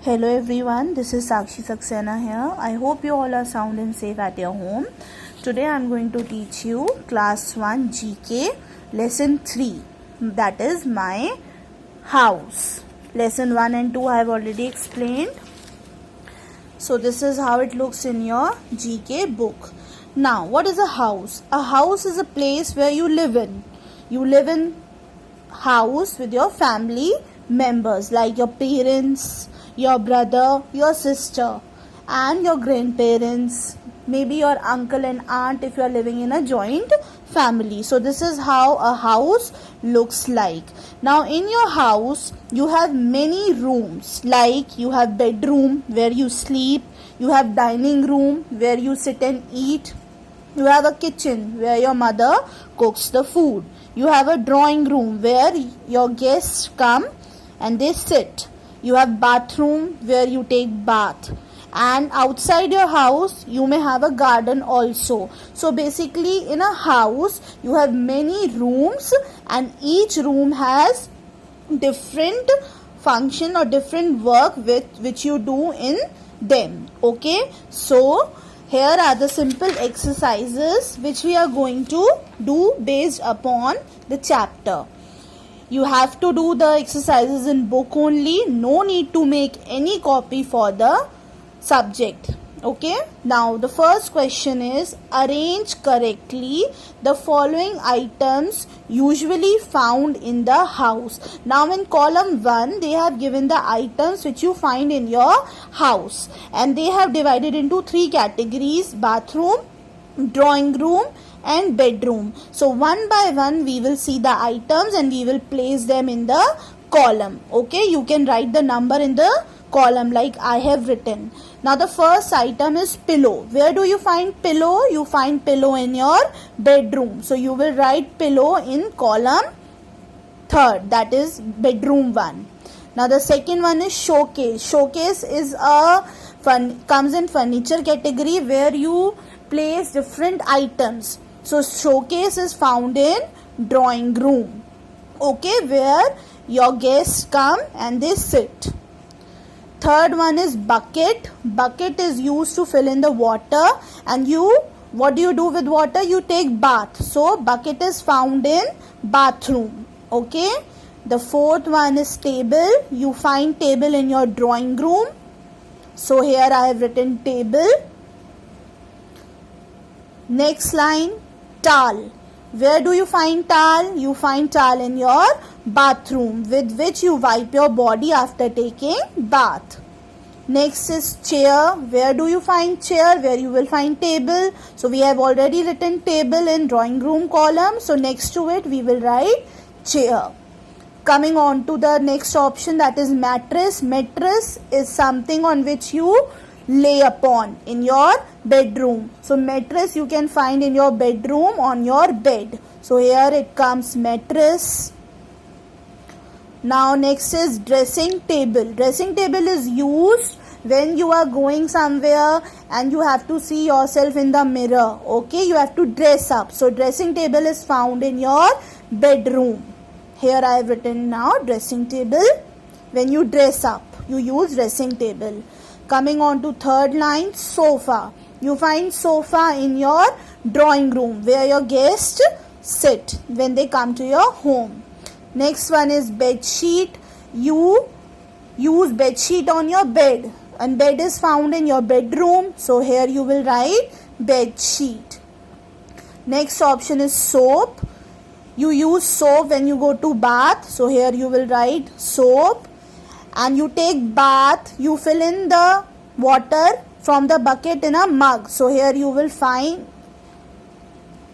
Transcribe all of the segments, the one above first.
Hello everyone, this is Sakshi Saxena here. I hope you all are sound and safe at your home. Today I am going to teach you class 1 GK lesson 3, that is my house. Lesson 1 and 2 I have already explained. So this is how it looks in your GK book. Now what is a house? A house is a place where you live in. You live in house with your family members like your parents, your brother, your sister and your grandparents, maybe your uncle and aunt if you are living in a joint family. So this is how a house looks like. Now in your house you have many rooms, like you have bedroom where you sleep, you have dining room where you sit and eat, you have a kitchen where your mother cooks the food, you have a drawing room where your guests come and they sit, you have bathroom where you take bath, and outside your house you may have a garden also. So basically in a house you have many rooms and each room has different function or different work which you do in them. Okay, so here are the simple exercises which we are going to do based upon the chapter. You have to do the exercises in book only. No need to make any copy for the subject. Okay. Now the first question is, arrange correctly the following items usually found in the house. Now in column 1 they have given the items which you find in your house and they have divided into 3 categories: bathroom, drawing room and bedroom. So one by one we will see the items and we will place them in the column. Okay, you can write the number in the column like I have written. Now the first item is pillow. Where do you find pillow? You find pillow in your bedroom. So you will write pillow in column 3rd, that is bedroom 1. Now the second one is showcase. Showcase is comes in furniture category where you place different items. So showcase is found in drawing room. Okay, where your guests come and they sit. Third one is bucket. Bucket is used to fill in the water and what do you do with water? You take bath. So bucket is found in bathroom. Okay. The fourth one is table. You find table in your drawing room. So here I have written table. Next line, towel. Where do you find towel? You find towel in your bathroom with which you wipe your body after taking bath. Next is chair. Where do you find chair? Where you will find table. So we have already written table in drawing room column. So next to it we will write chair. Coming on to the next option, that is mattress. Mattress is something on which you lay upon in your bedroom. So mattress you can find in your bedroom on your bed. So here it comes mattress. Now next is dressing table. Dressing table is used when you are going somewhere and you have to see yourself in the mirror. Okay, you have to dress up. So dressing table is found in your bedroom. Here I have written now dressing table. When you dress up, you use dressing table. Coming on to third line, sofa. You find sofa in your drawing room where your guests sit when they come to your home. Next one is bed sheet. You use bed sheet on your bed and bed is found in your bedroom. So here you will write bed sheet. Next option is soap. You use soap when you go to bath. So here you will write soap. And you take bath, you fill in the water from the bucket in a mug. So here you will find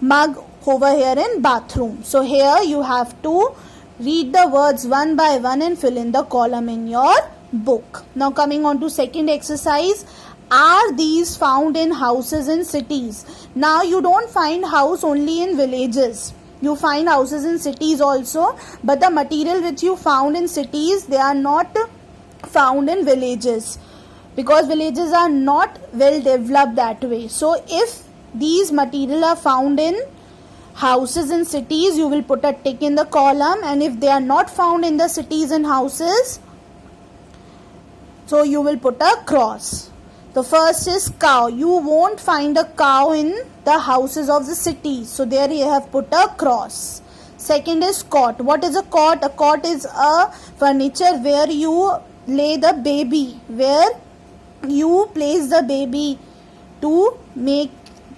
mug over here in bathroom. So here you have to read the words one by one and fill in the column in your book. Now coming on to second exercise, are these found in houses in cities? Now you don't find house only in villages. You find houses in cities also, but the material which you found in cities, they are not found in villages because villages are not well developed that way. So if these material are found in houses in cities, you will put a tick in the column, and if they are not found in the cities and houses, So you will put a cross. The first is cow. You won't find a cow in the houses of the city. So there you have put a cross. Second is cot. What is a cot? A cot is a furniture where you lay the baby, where you place the baby to make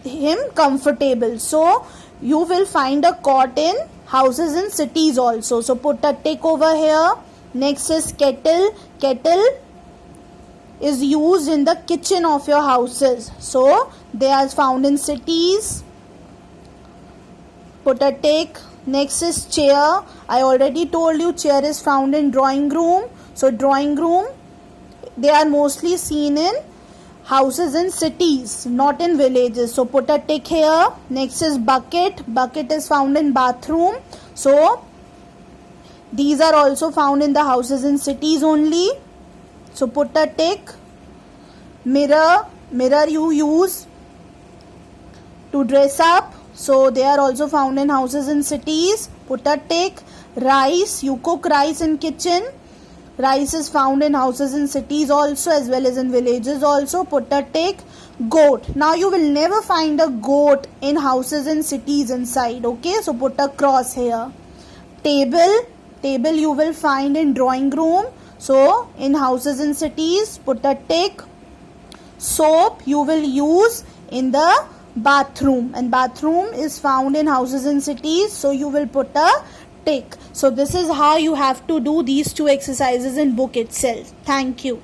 him comfortable. So you will find a cot in houses in cities also. So put a tick over here. Next is kettle. Kettle is used in the kitchen of your houses. So they are found in cities. Put a tick. Next is chair. I already told you chair is found in drawing room. So drawing room, they are mostly seen in houses in cities, not in villages. So put a tick here. Next is bucket. Bucket is found in bathroom. So these are also found in the houses in cities only. So put a tick. Mirror. Mirror you use to dress up. So they are also found in houses in cities. Put a tick. Rice. You cook rice in kitchen. Rice is found in houses in cities also as well as in villages also. Put a tick. Goat. Now you will never find a goat in houses in cities inside. Okay. So put a cross here. Table. Table you will find in drawing room. So in houses in cities. Put a tick. Soap you will use in the bathroom, and bathroom is found in houses in cities. So you will put a tick. So this is how you have to do these two exercises in book itself. Thank you.